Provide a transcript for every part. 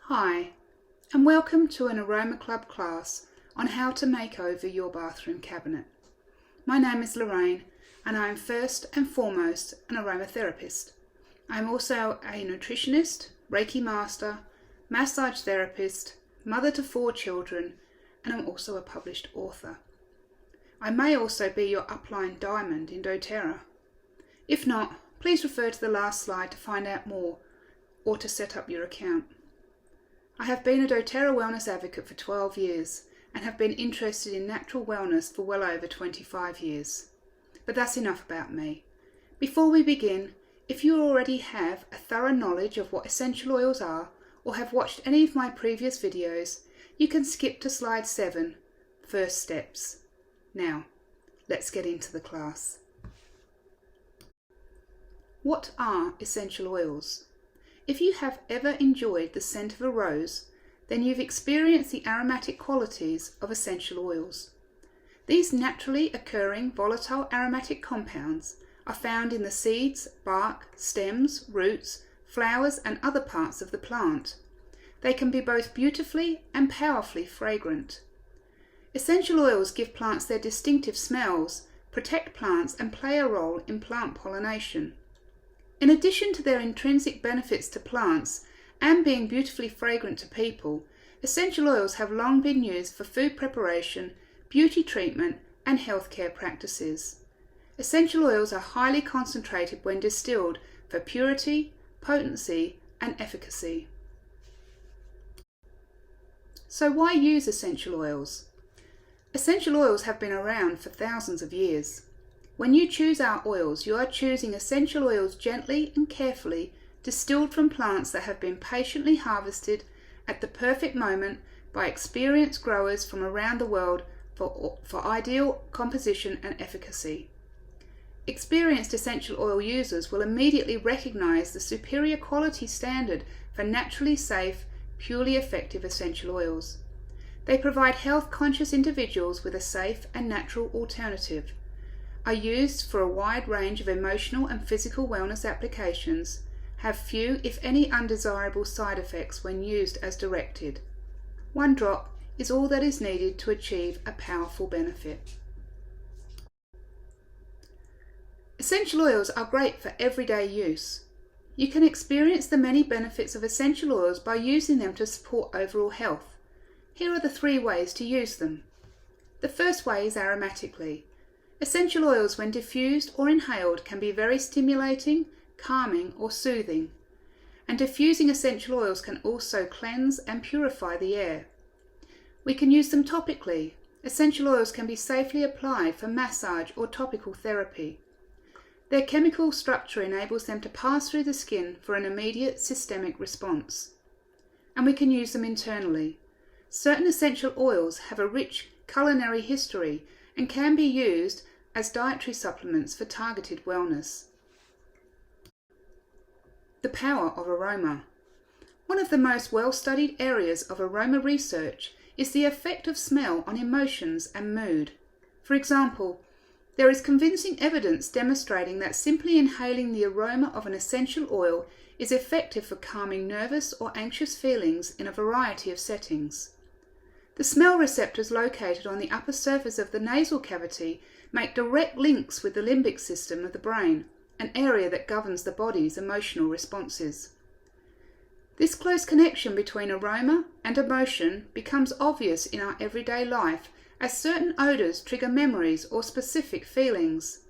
Hi, and welcome to an Aroma Club class on how to make over your bathroom cabinet. My name is Lorraine and I am first and foremost an aromatherapist. I am also a nutritionist, Reiki master, massage therapist, mother to 4 children, and I'm also a published author. I may also be your upline diamond in doTERRA. If not, please refer to the last slide to find out more or to set up your account. I have been a doTERRA wellness advocate for 12 years and have been interested in natural wellness for well over 25 years. But that's enough about me. Before we begin, if you already have a thorough knowledge of what essential oils are or have watched any of my previous videos, you can skip to slide 7, First Steps. Now, let's get into the class. What are essential oils? If you have ever enjoyed the scent of a rose, then you've experienced the aromatic qualities of essential oils. These naturally occurring volatile aromatic compounds are found in the seeds, bark, stems, roots, flowers and other parts of the plant. They can be both beautifully and powerfully fragrant. Essential oils give plants their distinctive smells, protect plants and play a role in plant pollination. In addition to their intrinsic benefits to plants and being beautifully fragrant to people, essential oils have long been used for food preparation, beauty treatment and healthcare practices. Essential oils are highly concentrated when distilled for purity, potency and efficacy. So why use essential oils? Essential oils have been around for thousands of years. When you choose our oils, you are choosing essential oils gently and carefully distilled from plants that have been patiently harvested at the perfect moment by experienced growers from around the world for ideal composition and efficacy. Experienced essential oil users will immediately recognize the superior quality standard for naturally safe, purely effective essential oils. They provide health-conscious individuals with a safe and natural alternative, are used for a wide range of emotional and physical wellness applications, have few if any undesirable side effects when used as directed. One drop is all that is needed to achieve a powerful benefit. Essential oils are great for everyday use. You can experience the many benefits of essential oils by using them to support overall health. Here are the 3 ways to use them. The first way is aromatically. Essential oils, when diffused or inhaled, can be very stimulating, calming or soothing. And diffusing essential oils can also cleanse and purify the air. We can use them topically. Essential oils can be safely applied for massage or topical therapy. Their chemical structure enables them to pass through the skin for an immediate systemic response. And we can use them internally. Certain essential oils have a rich culinary history and can be used as dietary supplements for targeted wellness. The power of aroma. One of the most well-studied areas of aroma research is the effect of smell on emotions and mood. For example, there is convincing evidence demonstrating that simply inhaling the aroma of an essential oil is effective for calming nervous or anxious feelings in a variety of settings. The smell receptors located on the upper surface of the nasal cavity make direct links with the limbic system of the brain, an area that governs the body's emotional responses. This close connection between aroma and emotion becomes obvious in our everyday life as certain odours trigger memories or specific feelings.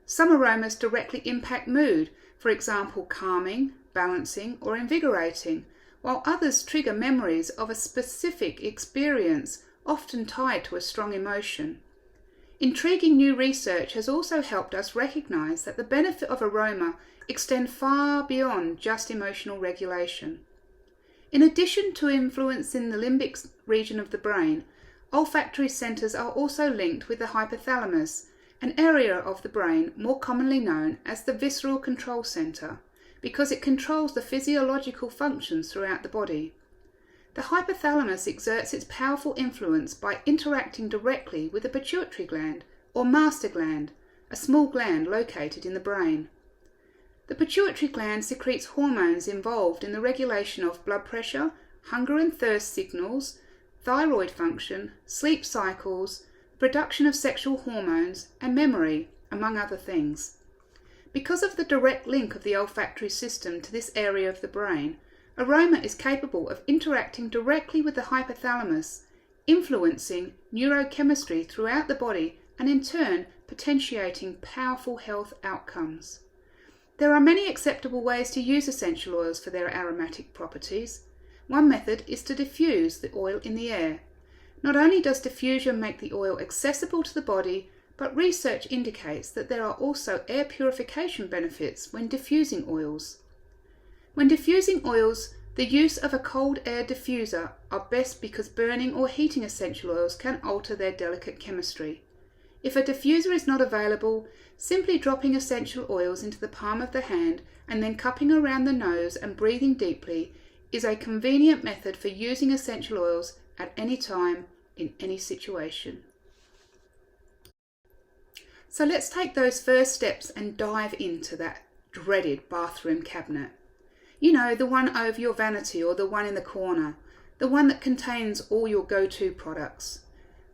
Some aromas directly impact mood, for example calming, balancing or invigorating, while others trigger memories of a specific experience, often tied to a strong emotion. Intriguing new research has also helped us recognise that the benefit of aroma extend far beyond just emotional regulation. In addition to influencing the limbic region of the brain, olfactory centres are also linked with the hypothalamus, an area of the brain more commonly known as the visceral control centre, because it controls the physiological functions throughout the body. The hypothalamus exerts its powerful influence by interacting directly with the pituitary gland, or master gland, a small gland located in the brain. The pituitary gland secretes hormones involved in the regulation of blood pressure, hunger and thirst signals, thyroid function, sleep cycles, production of sexual hormones, and memory, among other things. Because of the direct link of the olfactory system to this area of the brain, aroma is capable of interacting directly with the hypothalamus, influencing neurochemistry throughout the body and in turn potentiating powerful health outcomes. There are many acceptable ways to use essential oils for their aromatic properties. One method is to diffuse the oil in the air. Not only does diffusion make the oil accessible to the body, but research indicates that there are also air purification benefits when diffusing oils. When diffusing oils, the use of a cold air diffuser are best because burning or heating essential oils can alter their delicate chemistry. If a diffuser is not available, simply dropping essential oils into the palm of the hand and then cupping around the nose and breathing deeply is a convenient method for using essential oils at any time, in any situation. So let's take those first steps and dive into that dreaded bathroom cabinet. You know, the one over your vanity or the one in the corner, the one that contains all your go-to products,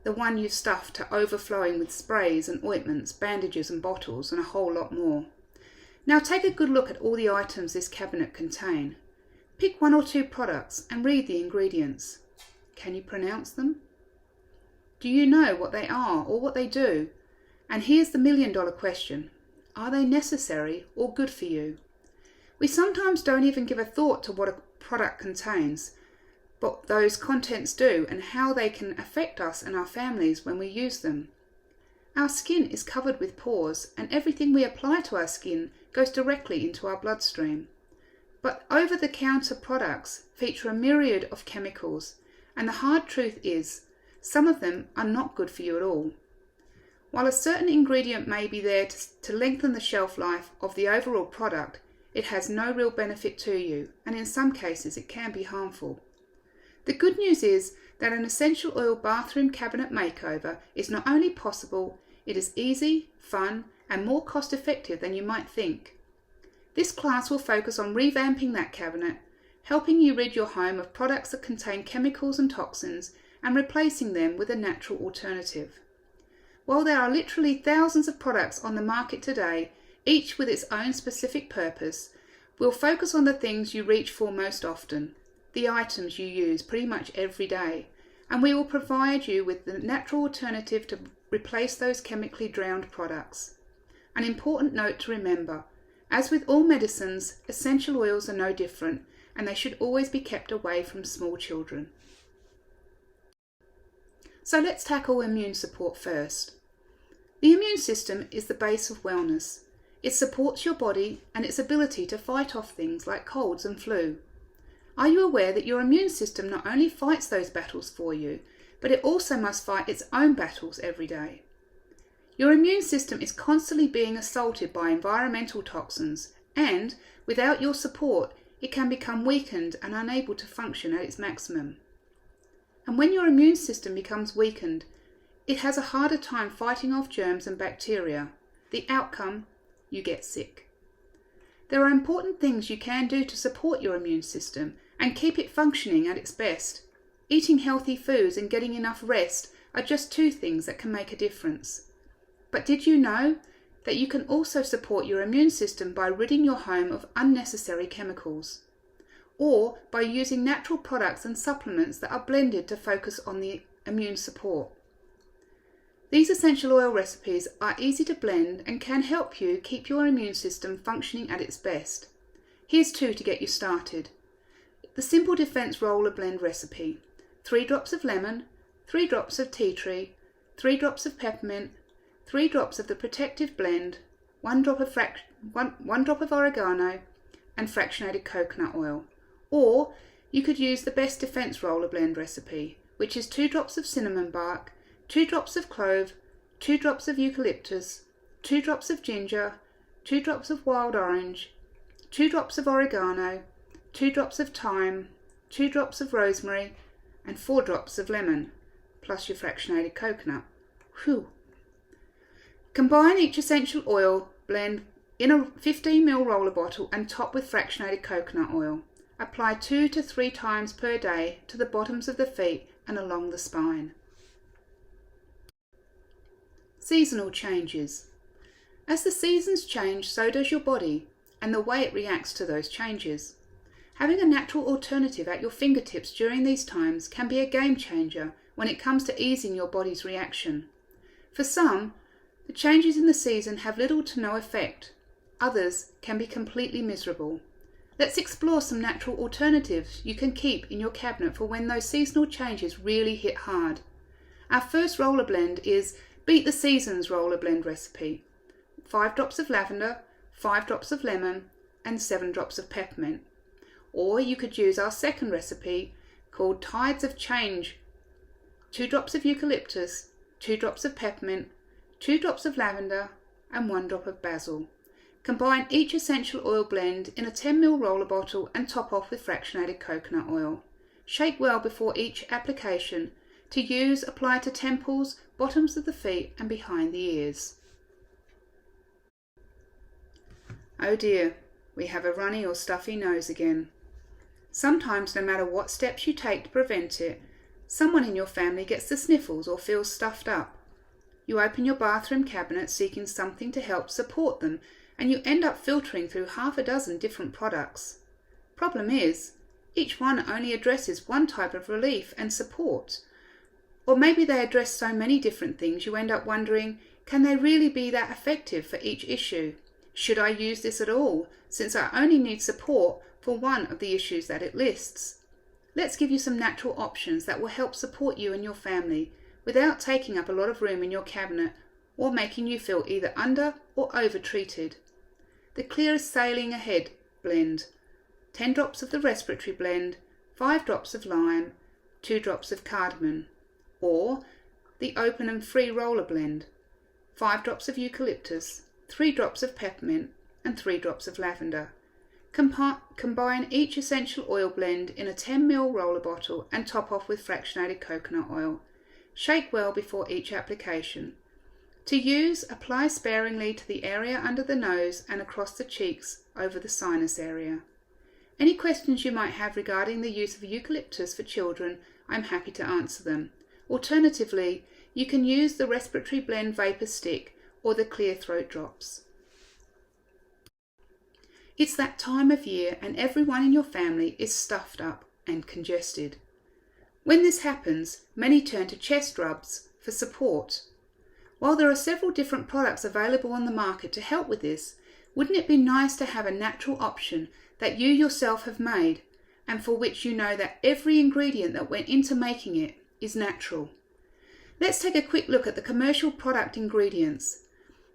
the one you've stuffed to overflowing with sprays and ointments, bandages and bottles, and a whole lot more. Now take a good look at all the items this cabinet contains. Pick one or two products and read the ingredients. Can you pronounce them? Do you know what they are or what they do? And here's the million-dollar question. Are they necessary or good for you? We sometimes don't even give a thought to what a product contains, but those contents do and how they can affect us and our families when we use them. Our skin is covered with pores, and everything we apply to our skin goes directly into our bloodstream. But over-the-counter products feature a myriad of chemicals, and the hard truth is, some of them are not good for you at all. While a certain ingredient may be there to lengthen the shelf life of the overall product, it has no real benefit to you, and in some cases it can be harmful. The good news is that an essential oil bathroom cabinet makeover is not only possible, it is easy, fun, and more cost-effective than you might think. This class will focus on revamping that cabinet, helping you rid your home of products that contain chemicals and toxins, and replacing them with a natural alternative. While there are literally thousands of products on the market today, each with its own specific purpose, we'll focus on the things you reach for most often, the items you use pretty much every day, and we will provide you with the natural alternative to replace those chemically drowned products. An important note to remember, as with all medicines, essential oils are no different, and they should always be kept away from small children. So let's tackle immune support first. The immune system is the base of wellness. It supports your body and its ability to fight off things like colds and flu. Are you aware that your immune system not only fights those battles for you, but it also must fight its own battles every day? Your immune system is constantly being assaulted by environmental toxins, and without your support, it can become weakened and unable to function at its maximum. And when your immune system becomes weakened, it has a harder time fighting off germs and bacteria. The outcome, you get sick. There are important things you can do to support your immune system and keep it functioning at its best. Eating healthy foods and getting enough rest are just two things that can make a difference. But did you know that you can also support your immune system by ridding your home of unnecessary chemicals, or by using natural products and supplements that are blended to focus on the immune support? These essential oil recipes are easy to blend and can help you keep your immune system functioning at its best. Here's two to get you started. The Simple Defense Roller Blend recipe: 3 drops of lemon, 3 drops of tea tree, 3 drops of peppermint, 3 drops of the protective blend, 1 drop of oregano, and fractionated coconut oil. Or you could use the Best Defense Roller Blend recipe, which is 2 drops of cinnamon bark, 2 drops of clove, 2 drops of eucalyptus, 2 drops of ginger, 2 drops of wild orange, 2 drops of oregano, 2 drops of thyme, 2 drops of rosemary, and 4 drops of lemon, plus your fractionated coconut. Whew! Combine each essential oil blend in a 15 ml roller bottle and top with fractionated coconut oil. Apply 2 to 3 times per day to the bottoms of the feet and along the spine. Seasonal changes. As the seasons change, so does your body and the way it reacts to those changes. Having a natural alternative at your fingertips during these times can be a game changer when it comes to easing your body's reaction. For some, the changes in the season have little to no effect. Others can be completely miserable. Let's explore some natural alternatives you can keep in your cabinet for when those seasonal changes really hit hard. Our first roller blend is Beat the Seasons roller blend recipe. 5 drops of lavender, 5 drops of lemon, and 7 drops of peppermint. Or you could use our second recipe called Tides of Change. 2 drops of eucalyptus, 2 drops of peppermint, 2 drops of lavender, and 1 drop of basil. Combine each essential oil blend in a 10 ml roller bottle and top off with fractionated coconut oil. Shake well before each application. To use, apply to temples, bottoms of the feet and behind the ears. Oh dear, we have a runny or stuffy nose again. Sometimes, no matter what steps you take to prevent it, someone in your family gets the sniffles or feels stuffed up. You open your bathroom cabinet seeking something to help support them, and you end up filtering through half a dozen different products. Problem is, each one only addresses one type of relief and support. Or maybe they address so many different things you end up wondering, can they really be that effective for each issue? Should I use this at all, since I only need support for one of the issues that it lists? Let's give you some natural options that will help support you and your family without taking up a lot of room in your cabinet or making you feel either under or over treated. The Clearest Sailing Ahead blend. 10 drops of the respiratory blend, 5 drops of lime, 2 drops of cardamom. Or the Open and Free Roller blend. 5 drops of eucalyptus, 3 drops of peppermint and 3 drops of lavender. Combine each essential oil blend in a 10 ml roller bottle and top off with fractionated coconut oil. Shake well before each application. To use, apply sparingly to the area under the nose and across the cheeks over the sinus area. Any questions you might have regarding the use of eucalyptus for children, I'm happy to answer them. Alternatively, you can use the Respiratory Blend Vapor Stick or the Clear Throat Drops. It's that time of year and everyone in your family is stuffed up and congested. When this happens, many turn to chest rubs for support. While there are several different products available on the market to help with this, wouldn't it be nice to have a natural option that you yourself have made and for which you know that every ingredient that went into making it is natural? Let's take a quick look at the commercial product ingredients.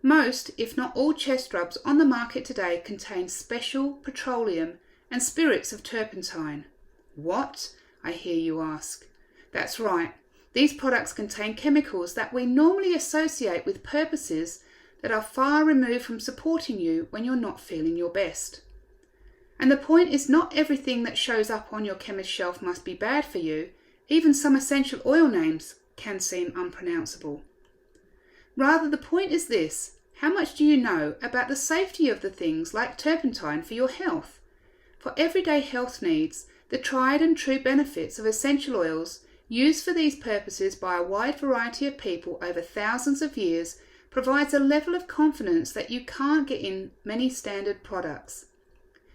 Most, if not all, chest rubs on the market today contain special petroleum and spirits of turpentine. What? I hear you ask. That's right. These products contain chemicals that we normally associate with purposes that are far removed from supporting you when you're not feeling your best. And the point is, not everything that shows up on your chemist shelf must be bad for you. Even some essential oil names can seem unpronounceable. Rather, the point is this: how much do you know about the safety of the things like turpentine for your health? For everyday health needs, the tried and true benefits of essential oils used for these purposes by a wide variety of people over thousands of years provides a level of confidence that you can't get in many standard products.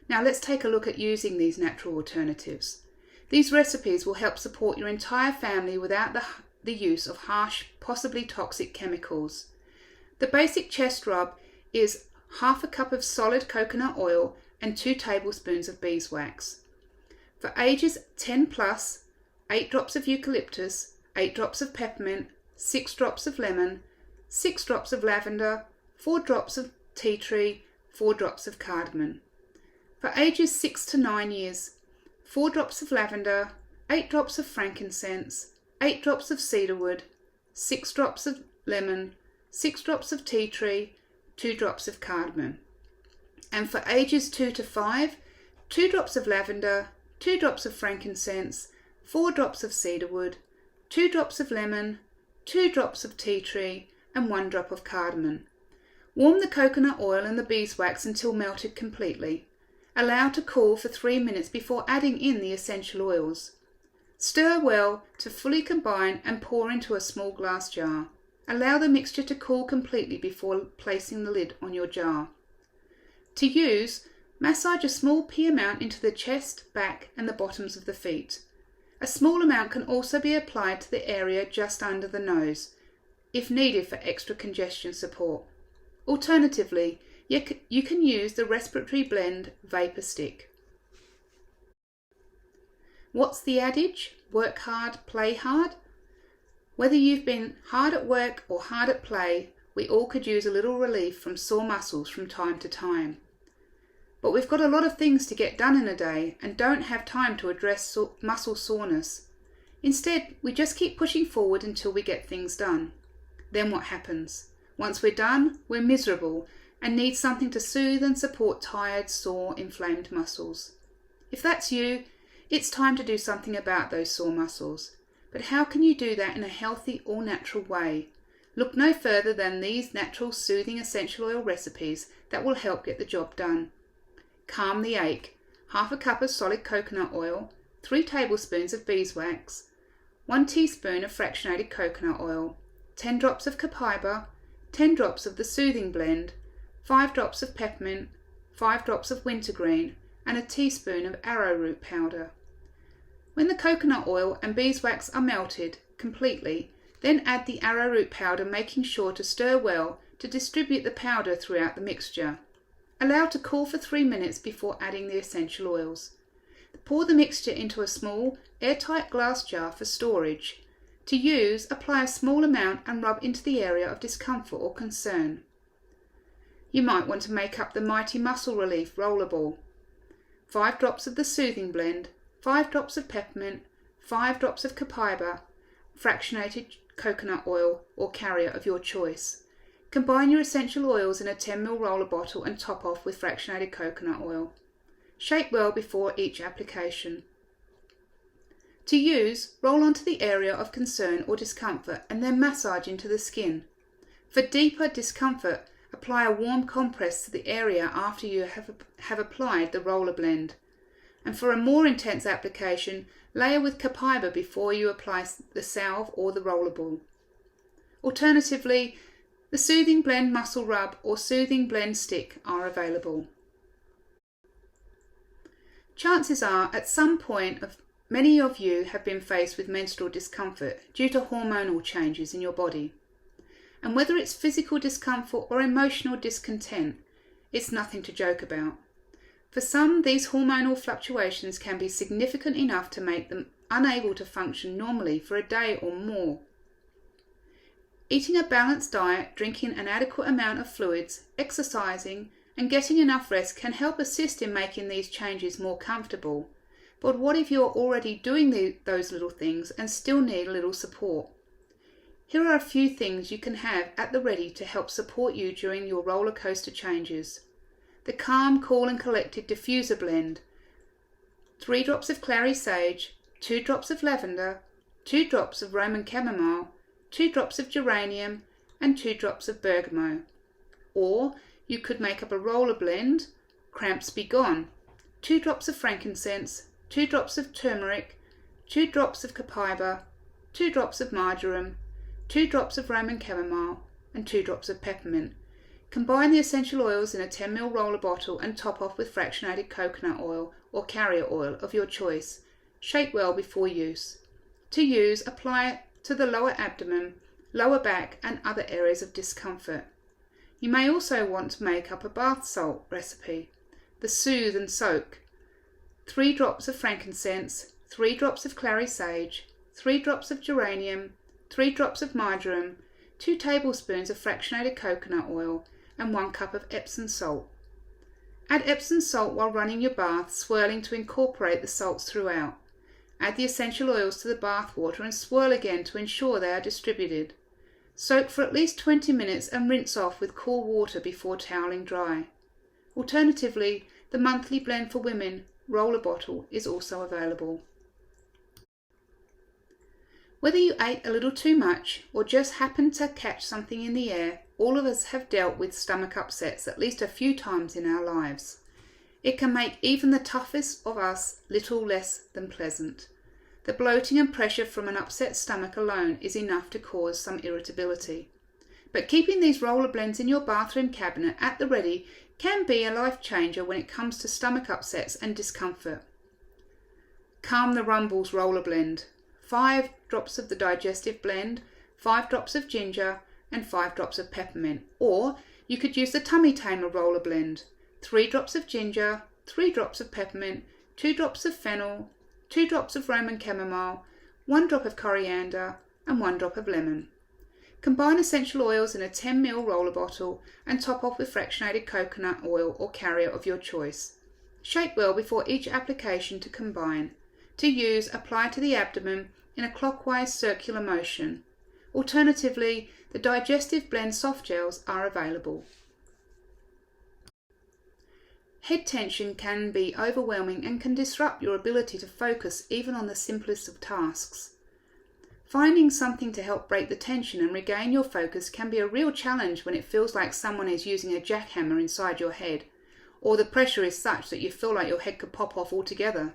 Now let's take a look at using these natural alternatives. These recipes will help support your entire family without the use of harsh, possibly toxic chemicals. The basic chest rub is half a cup of solid coconut oil and 2 tablespoons of beeswax. For ages 10 plus, 8 drops of eucalyptus, 8 drops of peppermint, 6 drops of lemon, 6 drops of lavender, 4 drops of tea tree, 4 drops of cardamom. For ages 6 to 9 years, 4 drops of lavender, 8 drops of frankincense, 8 drops of cedarwood, 6 drops of lemon, 6 drops of tea tree, 2 drops of cardamom. And for ages 2 to 5, 2 drops of lavender, 2 drops of frankincense, 4 drops of cedarwood, 2 drops of lemon, 2 drops of tea tree, and 1 drop of cardamom. Warm the coconut oil and the beeswax until melted completely. Allow to cool for 3 minutes before adding in the essential oils. Stir well to fully combine and pour into a small glass jar. Allow the mixture to cool completely before placing the lid on your jar. To use, massage a small pea amount into the chest, back and the bottoms of the feet. A small amount can also be applied to the area just under the nose, if needed for extra congestion support. Alternatively, you can use the Respiratory Blend Vapor Stick. What's the adage? Work hard, play hard? Whether you've been hard at work or hard at play, we all could use a little relief from sore muscles from time to time. But we've got a lot of things to get done in a day and don't have time to address muscle soreness. Instead, we just keep pushing forward until we get things done. Then what happens? Once we're done, we're miserable and need something to soothe and support tired, sore, inflamed muscles. If that's you, it's time to do something about those sore muscles. But how can you do that in a healthy, all-natural way? Look no further than these natural, soothing essential oil recipes that will help get the job done. Calm the ache. 1/2 cup of solid coconut oil, 3 tablespoons of beeswax, 1 teaspoon of fractionated coconut oil, 10 drops of copaiba, 10 drops of the soothing blend, 5 drops of peppermint, 5 drops of wintergreen, and a teaspoon of arrowroot powder. When the coconut oil and beeswax are melted completely, then add the arrowroot powder, making sure to stir well to distribute the powder throughout the mixture. Allow to cool for 3 minutes before adding the essential oils. Pour the mixture into a small, airtight glass jar for storage. To use, apply a small amount and rub into the area of discomfort or concern. You might want to make up the Mighty Muscle Relief Rollerball. 5 drops of the soothing blend, 5 drops of peppermint, 5 drops of copaiba, fractionated coconut oil or carrier of your choice. Combine your essential oils in a 10 ml roller bottle and top off with fractionated coconut oil. Shake well before each application. To use, roll onto the area of concern or discomfort and then massage into the skin. For deeper discomfort, apply a warm compress to the area after you have applied the roller blend. And for a more intense application, layer with copaiba before you apply the salve or the rollerball. Alternatively, the Soothing Blend Muscle Rub or Soothing Blend Stick are available. Chances are, at some point, many of you have been faced with menstrual discomfort due to hormonal changes in your body. And whether it's physical discomfort or emotional discontent, it's nothing to joke about. For some, these hormonal fluctuations can be significant enough to make them unable to function normally for a day or more. Eating a balanced diet, drinking an adequate amount of fluids, exercising, and getting enough rest can help assist in making these changes more comfortable. But what if you're already doing those little things and still need a little support? Here are a few things you can have at the ready to help support you during your roller coaster changes. The Calm, Cool and Collected Diffuser Blend. 3 drops of clary sage, 2 drops of lavender, 2 drops of Roman chamomile, 2 drops of geranium and 2 drops of bergamot. Or you could make up a roller blend, Cramps Be Gone, 2 drops of frankincense, 2 drops of turmeric, 2 drops of copaiba, 2 drops of marjoram, 2 drops of Roman chamomile and 2 drops of peppermint. Combine the essential oils in a 10 ml roller bottle and top off with fractionated coconut oil or carrier oil of your choice. Shake well before use. To use, apply to the lower abdomen, lower back and other areas of discomfort. You may also want to make up a bath salt recipe. The Soothe and Soak. 3 drops of frankincense, 3 drops of clary sage, 3 drops of geranium, 3 drops of marjoram, 2 tablespoons of fractionated coconut oil and 1 cup of Epsom salt. Add Epsom salt while running your bath, swirling to incorporate the salts throughout. Add the essential oils to the bath water and swirl again to ensure they are distributed. Soak for at least 20 minutes and rinse off with cool water before toweling dry. Alternatively, the monthly blend for women, roller bottle, is also available. Whether you ate a little too much or just happened to catch something in the air, all of us have dealt with stomach upsets at least a few times in our lives. It can make even the toughest of us little less than pleasant. The bloating and pressure from an upset stomach alone is enough to cause some irritability. But keeping these roller blends in your bathroom cabinet at the ready can be a life changer when it comes to stomach upsets and discomfort. Calm the Rumbles Roller Blend. 5 drops of the digestive blend, 5 drops of ginger, and 5 drops of peppermint. Or you could use the Tummy Tamer Roller Blend. 3 drops of ginger, 3 drops of peppermint, 2 drops of fennel, 2 drops of Roman chamomile, 1 drop of coriander, and 1 drop of lemon. Combine essential oils in a 10 ml roller bottle and top off with fractionated coconut oil or carrier of your choice. Shake well before each application to combine. To use, apply to the abdomen in a clockwise circular motion. Alternatively, the digestive blend soft gels are available. Head tension can be overwhelming and can disrupt your ability to focus even on the simplest of tasks. Finding something to help break the tension and regain your focus can be a real challenge when it feels like someone is using a jackhammer inside your head, or the pressure is such that you feel like your head could pop off altogether.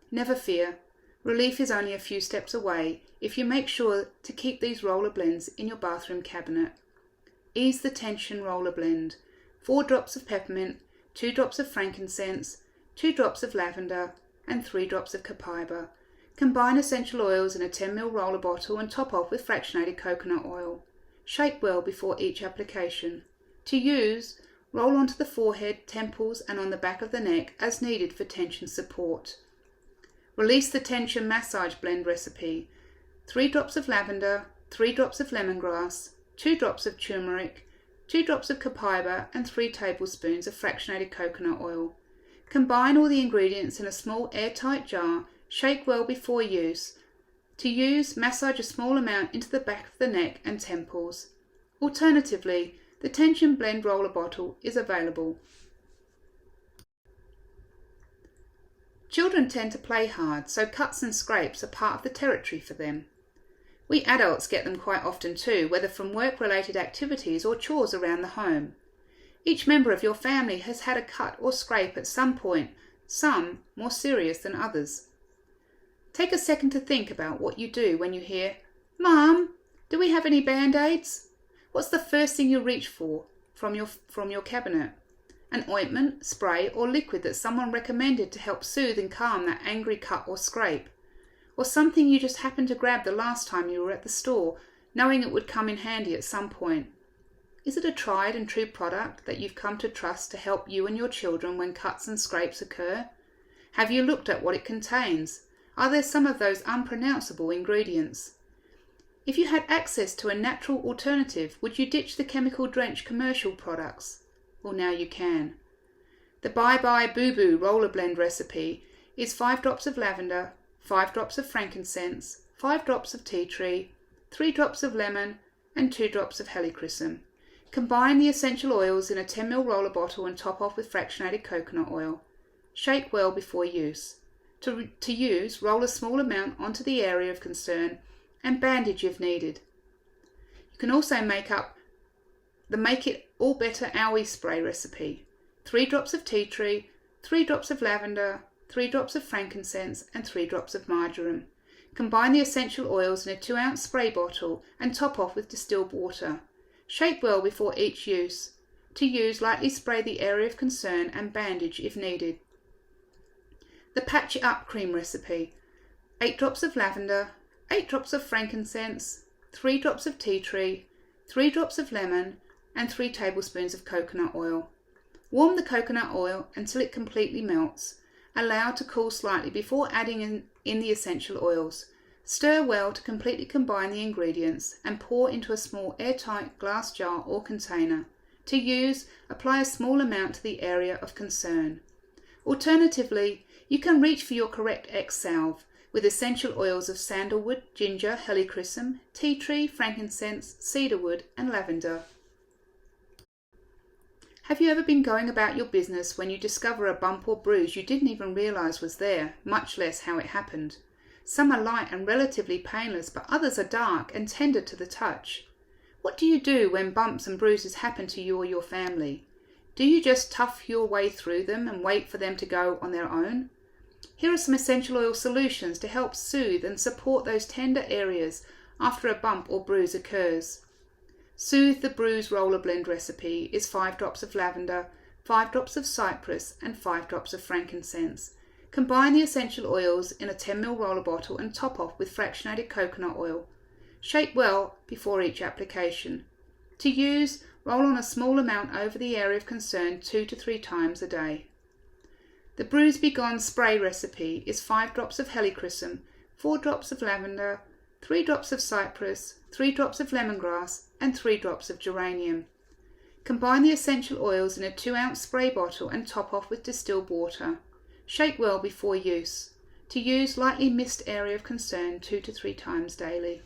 Never fear, relief is only a few steps away if you make sure to keep these roller blends in your bathroom cabinet. Ease the tension roller blend. 4 drops of peppermint, 2 drops of frankincense, 2 drops of lavender, and 3 drops of copaiba. Combine essential oils in a 10 ml roller bottle and top off with fractionated coconut oil. Shake well before each application. To use, roll onto the forehead, temples, and on the back of the neck as needed for tension support. Release the tension massage blend recipe. 3 drops of lavender, 3 drops of lemongrass, 2 drops of turmeric, 2 drops of copaiba, and 3 tablespoons of fractionated coconut oil. Combine all the ingredients in a small airtight jar. Shake well before use. To use, massage a small amount into the back of the neck and temples. Alternatively, the tension blend roller bottle is available. Children tend to play hard, so cuts and scrapes are part of the territory for them. We adults get them quite often too, whether from work-related activities or chores around the home. Each member of your family has had a cut or scrape at some point, some more serious than others. Take a second to think about what you do when you hear, "Mum, do we have any Band-Aids?" What's the first thing you reach for from your cabinet? An ointment, spray, or liquid that someone recommended to help soothe and calm that angry cut or scrape? Or something you just happened to grab the last time you were at the store, knowing it would come in handy at some point? Is it a tried and true product that you've come to trust to help you and your children when cuts and scrapes occur? Have you looked at what it contains? Are there some of those unpronounceable ingredients? If you had access to a natural alternative, would you ditch the chemical-drenched commercial products? Well, now you can. The Bye Bye Boo Boo Roller Blend recipe is 5 drops of lavender, 5 drops of frankincense, 5 drops of tea tree, 3 drops of lemon, and 2 drops of helichrysum. Combine the essential oils in a 10 ml roller bottle and top off with fractionated coconut oil. Shake well before use. To use, roll a small amount onto the area of concern and bandage if needed. You can also make up the Make It All Better Owie spray recipe. 3 drops of tea tree, 3 drops of lavender, 3 drops of frankincense, and 3 drops of marjoram. Combine the essential oils in a 2-ounce spray bottle and top off with distilled water. Shake well before each use. To use, lightly spray the area of concern and bandage if needed. The Patch It Up cream recipe. 8 drops of lavender, 8 drops of frankincense, 3 drops of tea tree, 3 drops of lemon, and 3 tablespoons of coconut oil. Warm the coconut oil until it completely melts. Allow to cool slightly before adding in the essential oils. Stir well to completely combine the ingredients and pour into a small airtight glass jar or container. To use, apply a small amount to the area of concern. Alternatively, you can reach for your correct X salve with essential oils of sandalwood, ginger, helichrysum, tea tree, frankincense, cedarwood, and lavender. Have you ever been going about your business when you discover a bump or bruise you didn't even realise was there, much less how it happened? Some are light and relatively painless, but others are dark and tender to the touch. What do you do when bumps and bruises happen to you or your family? Do you just tough your way through them and wait for them to go on their own? Here are some essential oil solutions to help soothe and support those tender areas after a bump or bruise occurs. Soothe the Bruise Roller Blend recipe is 5 drops of lavender, 5 drops of cypress and 5 drops of frankincense. Combine the essential oils in a 10 ml roller bottle and top off with fractionated coconut oil. Shake well before each application. To use, roll on a small amount over the area of concern 2 to 3 times a day. The Bruise Be Gone spray recipe is 5 drops of helichrysum, 4 drops of lavender, 3 drops of cypress, 3 drops of lemongrass and 3 drops of geranium. Combine the essential oils in a 2-ounce spray bottle and top off with distilled water. Shake well before use. To use, lightly mist area of concern 2 to 3 times daily.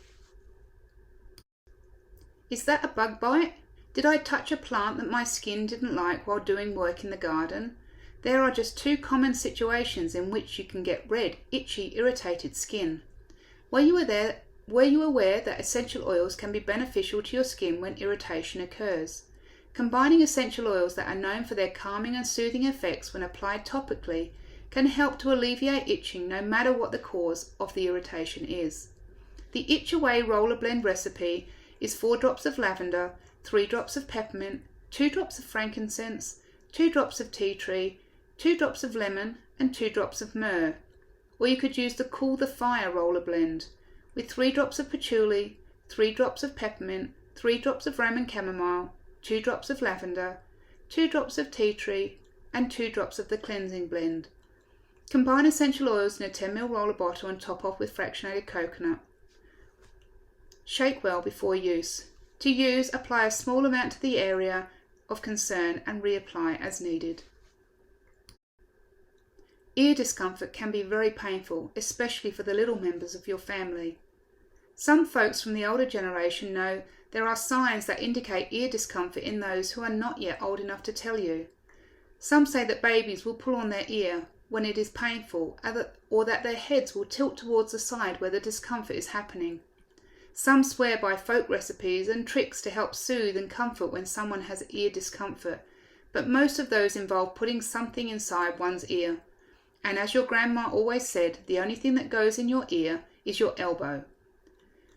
Is that a bug bite? Did I touch a plant that my skin didn't like while doing work in the garden? There are just 2 common situations in which you can get red, itchy, irritated skin. Were you aware that essential oils can be beneficial to your skin when irritation occurs? Combining essential oils that are known for their calming and soothing effects when applied topically can help to alleviate itching no matter what the cause of the irritation is. The Itch Away Roller Blend recipe is 4 drops of lavender, 3 drops of peppermint, 2 drops of frankincense, 2 drops of tea tree, 2 drops of lemon and 2 drops of myrrh. Or you could use the Cool the Fire Roller Blend with 3 drops of patchouli, 3 drops of peppermint, 3 drops of Roman chamomile, 2 drops of lavender, 2 drops of tea tree and 2 drops of the cleansing blend. Combine essential oils in a 10 ml roller bottle and top off with fractionated coconut. Shake well before use. To use, apply a small amount to the area of concern and reapply as needed. Ear discomfort can be very painful, especially for the little members of your family. Some folks from the older generation know there are signs that indicate ear discomfort in those who are not yet old enough to tell you. Some say that babies will pull on their ear when it is painful, or that their heads will tilt towards the side where the discomfort is happening. Some swear by folk recipes and tricks to help soothe and comfort when someone has ear discomfort, but most of those involve putting something inside one's ear. And as your grandma always said, the only thing that goes in your ear is your elbow.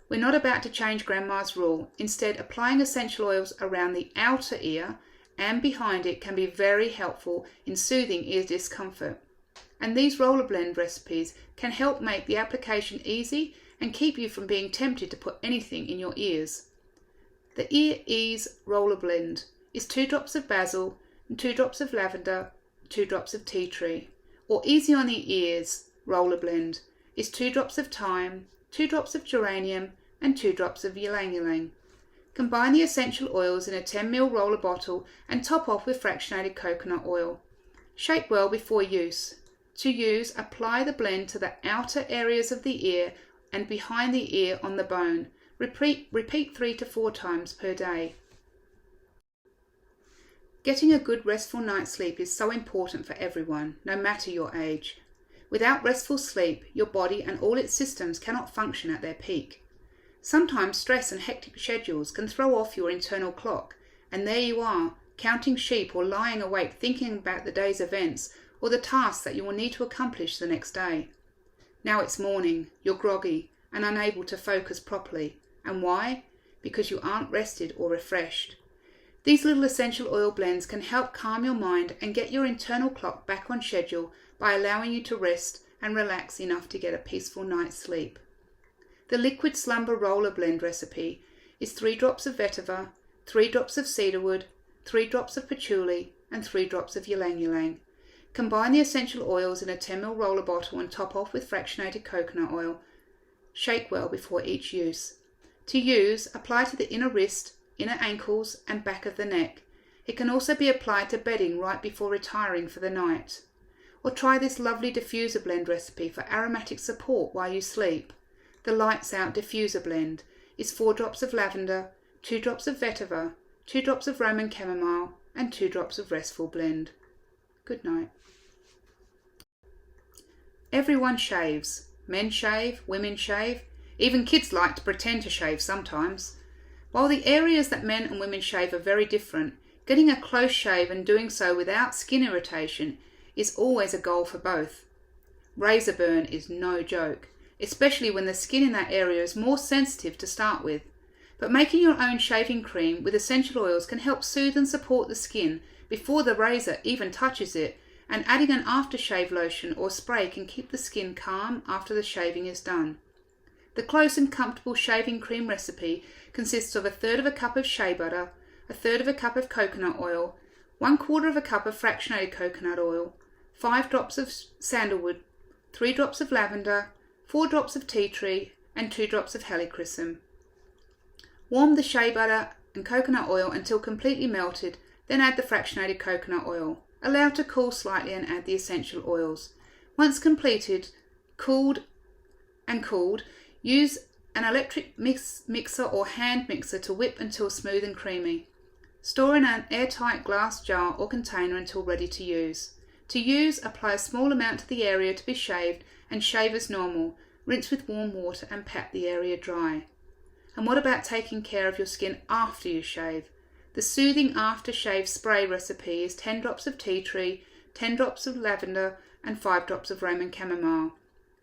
We're not about to change Grandma's rule. Instead, applying essential oils around the outer ear and behind it can be very helpful in soothing ear discomfort. And these roller blend recipes can help make the application easy and keep you from being tempted to put anything in your ears. The Ear Ease Roller Blend is 2 drops of basil, 2 drops of lavender, 2 drops of tea tree. Or Easy on the Ears Roller Blend is 2 drops of thyme, 2 drops of geranium and 2 drops of ylang ylang. Combine the essential oils in a 10 ml roller bottle and top off with fractionated coconut oil. Shake well before use. To use, apply the blend to the outer areas of the ear and behind the ear on the bone. Repeat 3 to 4 times per day. Getting a good restful night's sleep is so important for everyone, no matter your age. Without restful sleep, your body and all its systems cannot function at their peak. Sometimes stress and hectic schedules can throw off your internal clock, and there you are, counting sheep or lying awake thinking about the day's events or the tasks that you will need to accomplish the next day. Now it's morning, you're groggy and unable to focus properly. And why? Because you aren't rested or refreshed. These little essential oil blends can help calm your mind and get your internal clock back on schedule by allowing you to rest and relax enough to get a peaceful night's sleep. The Liquid Slumber Roller Blend recipe is 3 drops of vetiver, 3 drops of cedarwood, 3 drops of patchouli and 3 drops of ylang ylang. Combine the essential oils in a 10 ml roller bottle and top off with fractionated coconut oil. Shake well before each use. To use, apply to the inner wrist, inner ankles and back of the neck. It can also be applied to bedding right before retiring for the night. Or try this lovely diffuser blend recipe for aromatic support while you sleep. The Lights Out Diffuser Blend is 4 drops of lavender, 2 drops of vetiver, 2 drops of Roman chamomile and 2 drops of Restful Blend. Good night. Everyone shaves. Men shave, women shave, even kids like to pretend to shave sometimes. While the areas that men and women shave are very different, Getting a close shave and doing so without skin irritation is always a goal for both. Razor burn is no joke, especially when the skin in that area is more sensitive to start with. But making your own shaving cream with essential oils can help soothe and support the skin before the razor even touches it, and adding an aftershave lotion or spray can keep the skin calm after the shaving is done. The close and comfortable shaving cream recipe consists of 1/3 cup of shea butter, 1/3 cup of coconut oil, 1/4 cup of fractionated coconut oil, 5 drops of sandalwood, 3 drops of lavender, 4 drops of tea tree, and 2 drops of helichrysum. Warm the shea butter and coconut oil until completely melted, then add the fractionated coconut oil. Allow to cool slightly and add the essential oils. Once completed, cooled, use an electric mixer or hand mixer to whip until smooth and creamy. Store in an airtight glass jar or container until ready to use. To use, apply a small amount to the area to be shaved and shave as normal. Rinse with warm water and pat the area dry. And what about taking care of your skin after you shave? The soothing aftershave spray recipe is 10 drops of tea tree, 10 drops of lavender, and 5 drops of Roman chamomile.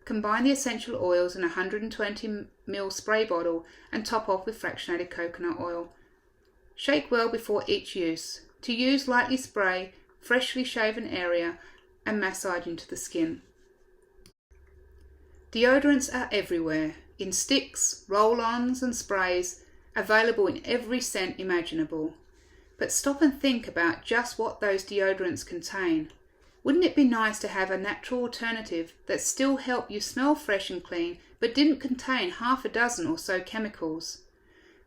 Combine the essential oils in a 120 ml spray bottle and top off with fractionated coconut oil. Shake well before each use. To use, lightly spray freshly shaven area and massage into the skin. Deodorants are everywhere, in sticks, roll-ons and sprays, available in every scent imaginable. But stop and think about just what those deodorants contain. Wouldn't it be nice to have a natural alternative that still helped you smell fresh and clean, but didn't contain half a dozen or so chemicals?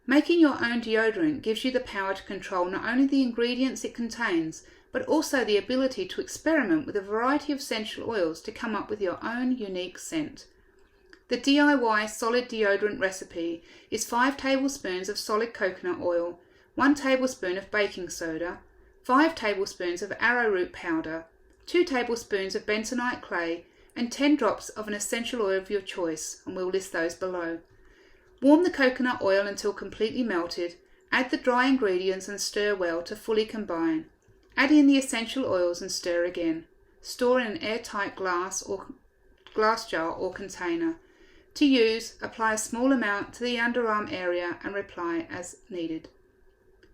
Making your own deodorant gives you the power to control not only the ingredients it contains, but also the ability to experiment with a variety of essential oils to come up with your own unique scent. The DIY solid deodorant recipe is 5 tablespoons of solid coconut oil, 1 tablespoon of baking soda, 5 tablespoons of arrowroot powder, 2 tablespoons of bentonite clay, and 10 drops of an essential oil of your choice, and we'll list those below. Warm the coconut oil until completely melted, add the dry ingredients and stir well to fully combine. Add in the essential oils and stir again. Store in an airtight glass jar or container. To use, apply a small amount to the underarm area and apply as needed.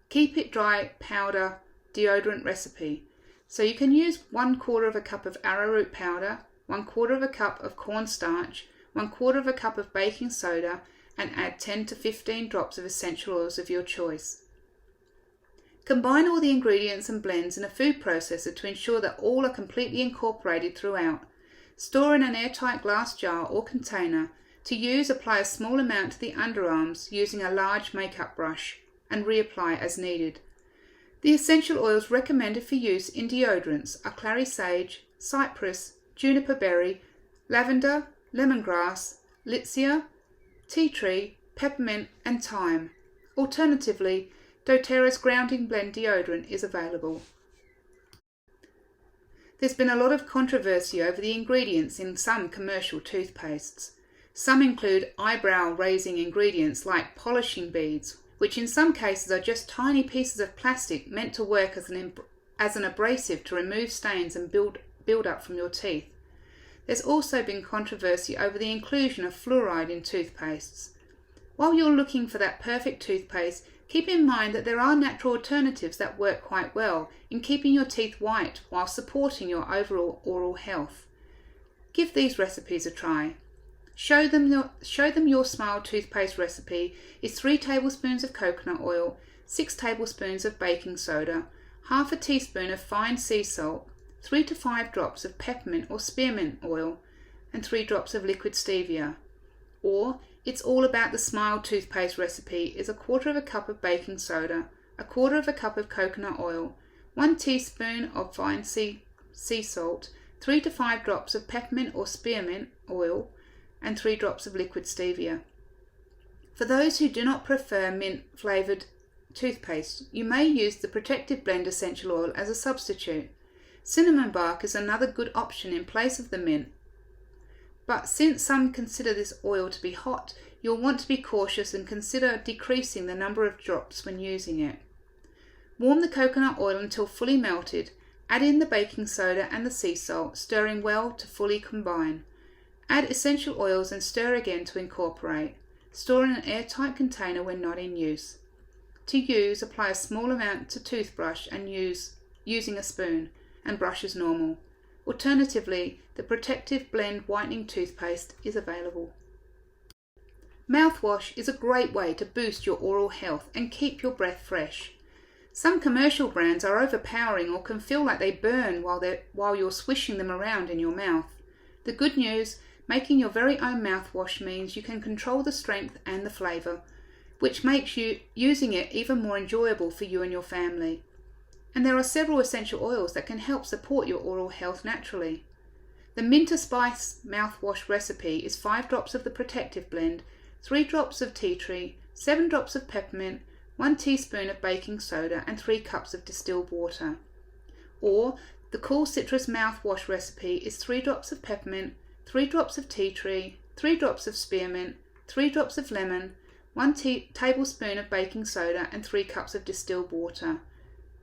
Keep it dry powder deodorant recipe. So you can use 1/4 cup of arrowroot powder, 1/4 cup of cornstarch, 1/4 cup of baking soda, and add 10 to 15 drops of essential oils of your choice. Combine all the ingredients and blends in a food processor to ensure that all are completely incorporated throughout. Store in an airtight glass jar or container. To use, apply a small amount to the underarms using a large makeup brush and reapply as needed. The essential oils recommended for use in deodorants are clary sage, cypress, juniper berry, lavender, lemongrass, litsea, tea tree, peppermint and thyme. Alternatively, doTERRA's grounding blend deodorant is available. There's been a lot of controversy over the ingredients in some commercial toothpastes. Some include eyebrow-raising ingredients like polishing beads, which in some cases are just tiny pieces of plastic meant to work as an abrasive to remove stains and build up from your teeth. There's also been controversy over the inclusion of fluoride in toothpastes. While you're looking for that perfect toothpaste, keep in mind that there are natural alternatives that work quite well in keeping your teeth white while supporting your overall oral health. Give these recipes a try. Show them your Smile toothpaste recipe is 3 tablespoons of coconut oil, 6 tablespoons of baking soda, half a teaspoon of fine sea salt, 3 to 5 drops of peppermint or spearmint oil, and 3 drops of liquid stevia. Or it's all about the Smile toothpaste recipe is 1/4 cup of baking soda, 1/4 cup of coconut oil, 1 teaspoon of fine sea salt, 3 to 5 drops of peppermint or spearmint oil, and 3 drops of liquid stevia. For those who do not prefer mint flavoured toothpaste, you may use the Protective Blend essential oil as a substitute. Cinnamon bark is another good option in place of the mint. But since some consider this oil to be hot, you'll want to be cautious and consider decreasing the number of drops when using it. Warm the coconut oil until fully melted. Add in the baking soda and the sea salt, stirring well to fully combine. Add essential oils and stir again to incorporate. Store in an airtight container when not in use. To use, apply a small amount to toothbrush and using a spoon, and brush as normal. Alternatively, the Protective Blend Whitening Toothpaste is available. Mouthwash is a great way to boost your oral health and keep your breath fresh. Some commercial brands are overpowering or can feel like they burn while you're swishing them around in your mouth. The good news, making your very own mouthwash means you can control the strength and the flavour, which makes using it even more enjoyable for you and your family. And there are several essential oils that can help support your oral health naturally. The Minter Spice mouthwash recipe is 5 drops of the Protective Blend, 3 drops of tea tree, 7 drops of peppermint, 1 teaspoon of baking soda and 3 cups of distilled water. Or the Cool Citrus mouthwash recipe is 3 drops of peppermint, 3 drops of tea tree, 3 drops of spearmint, 3 drops of lemon, 1 tablespoon of baking soda and 3 cups of distilled water.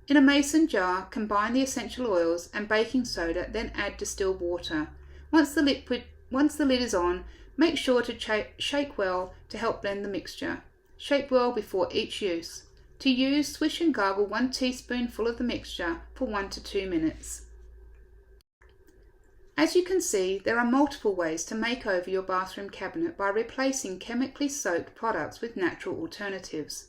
In a mason jar, combine the essential oils and baking soda, then add distilled water. Once the lid is on, make sure to shake well to help blend the mixture. Shake well before each use. To use, swish and gargle 1 teaspoonful of the mixture for 1 to 2 minutes. As you can see, there are multiple ways to make over your bathroom cabinet by replacing chemically soaked products with natural alternatives.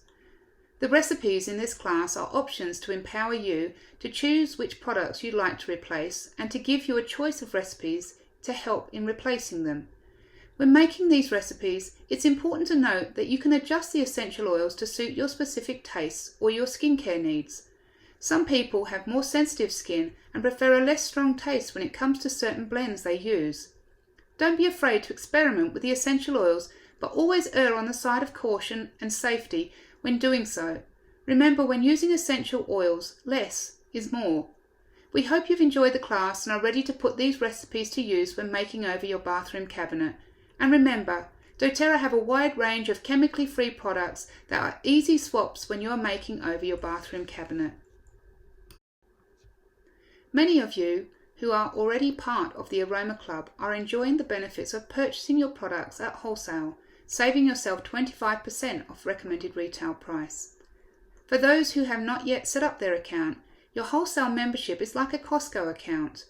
The recipes in this class are options to empower you to choose which products you'd like to replace and to give you a choice of recipes to help in replacing them. When making these recipes, it's important to note that you can adjust the essential oils to suit your specific tastes or your skincare needs. Some people have more sensitive skin and prefer a less strong taste when it comes to certain blends they use. Don't be afraid to experiment with the essential oils, but always err on the side of caution and safety when doing so. Remember, when using essential oils, less is more. We hope you've enjoyed the class and are ready to put these recipes to use when making over your bathroom cabinet. And remember, doTERRA have a wide range of chemically free products that are easy swaps when you are making over your bathroom cabinet. Many of you who are already part of the Aroma Club are enjoying the benefits of purchasing your products at wholesale, saving yourself 25% off recommended retail price. For those who have not yet set up their account, your wholesale membership is like a Costco account.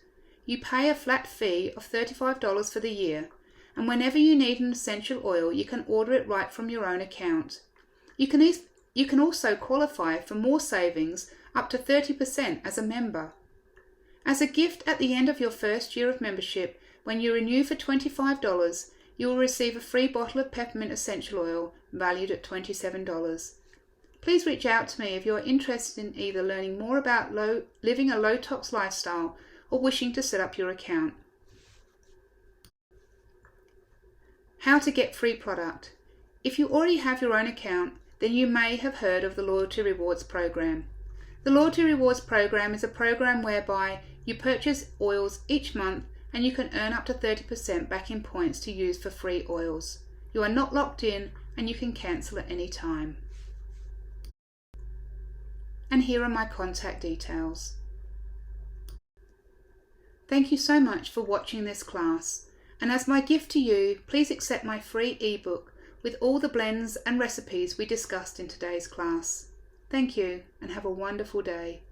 You pay a flat fee of $35 for the year, and whenever you need an essential oil, you can order it right from your own account. You can also qualify for more savings, up to 30% as a member. As a gift at the end of your first year of membership, when you renew for $25, you will receive a free bottle of peppermint essential oil valued at $27. Please reach out to me if you are interested in either learning more about living a low-tox lifestyle or wishing to set up your account. How to get free product. If you already have your own account, then you may have heard of the Loyalty Rewards program. The Loyalty Rewards program is a program whereby you purchase oils each month and you can earn up to 30% back in points to use for free oils. You are not locked in and you can cancel at any time. And here are my contact details. Thank you so much for watching this class, and as my gift to you, please accept my free ebook with all the blends and recipes we discussed in today's class. Thank you and have a wonderful day.